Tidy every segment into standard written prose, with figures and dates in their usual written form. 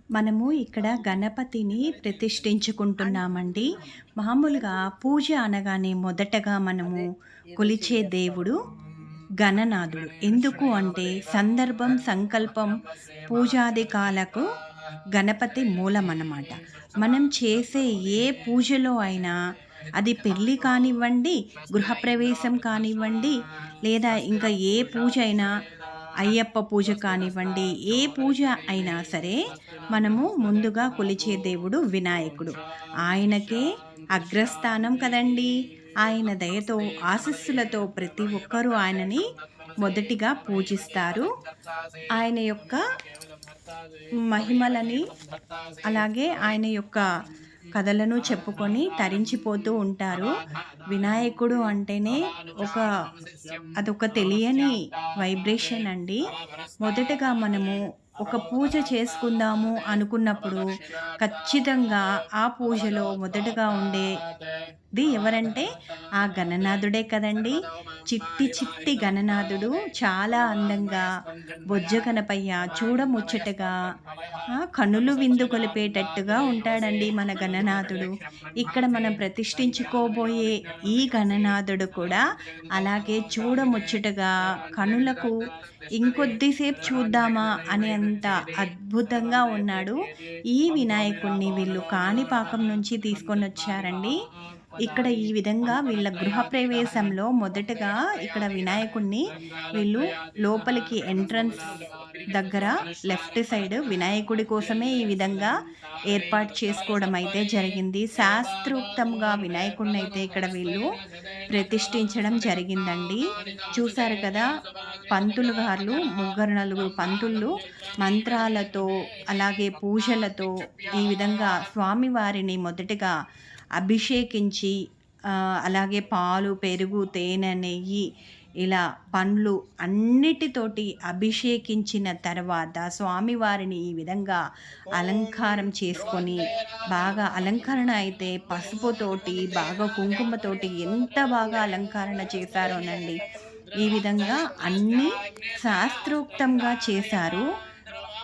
మనము ఇక్కడ గణపతిని ప్రతిష్ఠించుకుంటున్నామండి. మామూలుగా పూజ అనగానే మొదటగా మనము కొలిచే దేవుడు గణనాథుడు. ఎందుకు అంటే సందర్భం, సంకల్పం, పూజాదికాలకు గణపతి మూలమన్నమాట. మనం చేసే ఏ పూజలో అయినా అది పెళ్లి కానివ్వండి, గృహప్రవేశం కానివ్వండి, లేదా ఇంకా ఏ పూజ అయినా అయ్యప్ప పూజ కానివ్వండి, ఏ పూజ అయినా సరే మనము ముందుగా కొలిచే దేవుడు వినాయకుడు. ఆయనకే అగ్రస్థానం కదండీ! ఆయన దయతో, ఆశీస్సులతో ప్రతి ఒక్కరూ ఆయనని మొదటిగా పూజిస్తారు. ఆయన యొక్క మహిమలని, అలాగే ఆయన యొక్క కథలను చెప్పుకొని తరించిపోతూ ఉంటారు. వినాయకుడు అంటేనే ఒక అదొక తెలియని వైబ్రేషన్ అండి. మొదటగా మనము ఒక పూజ చేసుకుందాము అనుకున్నప్పుడు ఖచ్చితంగా ఆ పూజలో మొదటగా ఉండేది ఎవరంటే ఆ గణనాథుడే కదండీ! చిట్టి చిట్టి గణనాథుడు చాలా అందంగా బొజ్జ కనపయ్య చూడముచ్చటగా కనులు విందు కొలిపేటట్టుగా ఉంటాడండి మన గణనాథుడు. ఇక్కడ మనం ప్రతిష్ఠించుకోబోయే ఈ గణనాథుడు కూడా అలాగే చూడముచ్చటగా కనులకు ఇంకొద్దిసేపు చూద్దామా అనేంత అద్భుతంగా ఉన్నాడు. ఈ వినాయకుడిని వీళ్ళు కాణిపాకం నుంచి తీసుకొనొచ్చారండి. ఇక్కడ ఈ విధంగా వీళ్ళ గృహప్రవేశంలో మొదటగా ఇక్కడ వినాయకుడిని వీళ్ళు లోపలికి ఎంట్రన్స్ దగ్గర లెఫ్ట్ సైడ్ వినాయకుడి కోసమే ఈ విధంగా ఏర్పాటు చేసుకోవడం అయితే జరిగింది. శాస్త్రోక్తంగా వినాయకుడిని అయితే ఇక్కడ వీళ్ళు ప్రతిష్ఠించడం జరిగిందండి. చూసారు కదా! పంతులు గారు ముగ్గురు నలుగురు పంతుళ్ళు మంత్రాలతో అలాగే పూజలతో ఈ విధంగా స్వామివారిని మొదటగా అభిషేకించి అలాగే పాలు, పెరుగు, తేనె, నెయ్యి ఇలా పండ్లు అన్నిటితోటి అభిషేకించిన తర్వాత స్వామివారిని ఈ విధంగా అలంకారం చేసుకొని బాగా అలంకరణ అయితే పసుపుతోటి బాగా కుంకుమతోటి ఎంత బాగా అలంకరణ చేశారోనండి. ఈ విధంగా అన్నీ శాస్త్రోక్తంగా చేశారు.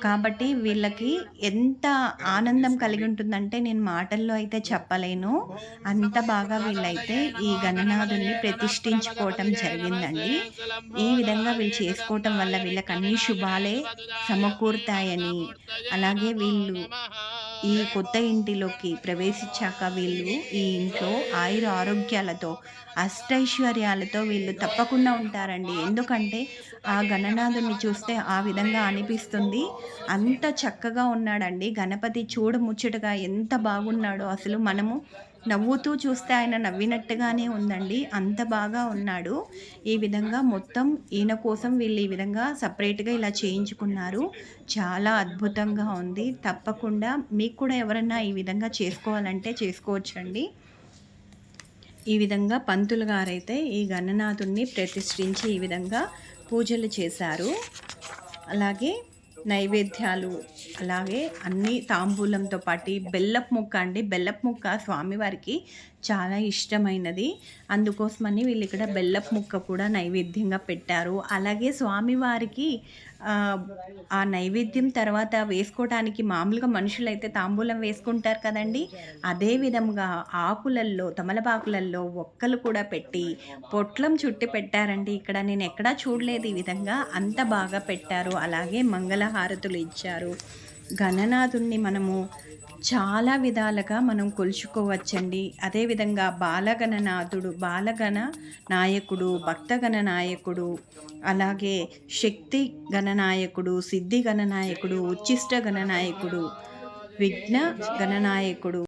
కాబట్టి వీళ్ళకి ఎంత ఆనందం కలిగి ఉంటుందంటే నేను మాటల్లో అయితే చెప్పలేను. అంత బాగా వీళ్ళైతే ఈ గణనాథుడిని ప్రతిష్ఠించుకోవటం జరిగిందండి. ఈ విధంగా వీళ్ళు చేసుకోవటం వల్ల వీళ్ళకి అన్ని శుభాలే సమకూరుతాయని, అలాగే వీళ్ళు ఈ కొత్త ఇంటిలోకి ప్రవేశించాక వీళ్ళు ఈ ఇంట్లో ఆయుర ఆరోగ్యాలతో, అష్టైశ్వర్యాలతో వీళ్ళు తప్పకుండా ఉంటారండి. ఎందుకంటే ఆ గణనాథుడిని చూస్తే ఆ విధంగా అనిపిస్తుంది. అంత చక్కగా ఉన్నాడండి గణపతి, చూడముచ్చటగా ఎంత బాగున్నాడో అసలు మనము నవ్వుతూ చూస్తే ఆయన నవ్వినట్టుగానే ఉందండి. అంత బాగా ఉన్నాడు. ఈ విధంగా మొత్తం ఈయన కోసం వీళ్ళు ఈ విధంగా సెపరేట్‌గా ఇలా చేయించుకున్నారు. చాలా అద్భుతంగా ఉంది. తప్పకుండా మీకు కూడా ఎవరన్నా ఈ విధంగా చేసుకోవాలంటే చేసుకోవచ్చండి. ఈ విధంగా పంతులు గారైతే ఈ గణనాథుడిని ప్రతిష్ఠించి ఈ విధంగా పూజలు చేశారు. అలాగే నైవేద్యాలు, అలాగే అన్నీ తాంబూలంతో పాటు బెల్లపు ముక్క అండి. బెల్లపు ముక్క స్వామివారికి చాలా ఇష్టమైనది. అందుకోసమని వీళ్ళు ఇక్కడ బెల్లపు ముక్క కూడా నైవేద్యంగా పెట్టారు. అలాగే స్వామివారికి ఆ నైవేద్యం తర్వాత వేసుకోవటానికి మామూలుగా మనుషులైతే తాంబూలం వేసుకుంటారు కదండీ! అదే విధంగా ఆకులల్లో, తమలపాకులల్లో ఒక్కలు కూడా పెట్టి పొట్లం చుట్టి పెట్టారండి. ఇక్కడ నేను ఎక్కడా చూడలేదు ఈ విధంగా. అంత బాగా పెట్టారు. అలాగే మంగళహారతులు ఇచ్చారు. గణనాథుణ్ణి మనము చాలా విధాలుగా మనం కొలుచుకోవచ్చండి. అదేవిధంగా బాలగణనాథుడు, బాలగణ నాయకుడు, భక్తగణ నాయకుడు, అలాగే శక్తి గణనాయకుడు, సిద్ధి గణనాయకుడు, ఉచ్చిష్ట గణనాయకుడు, విఘ్న గణనాయకుడు.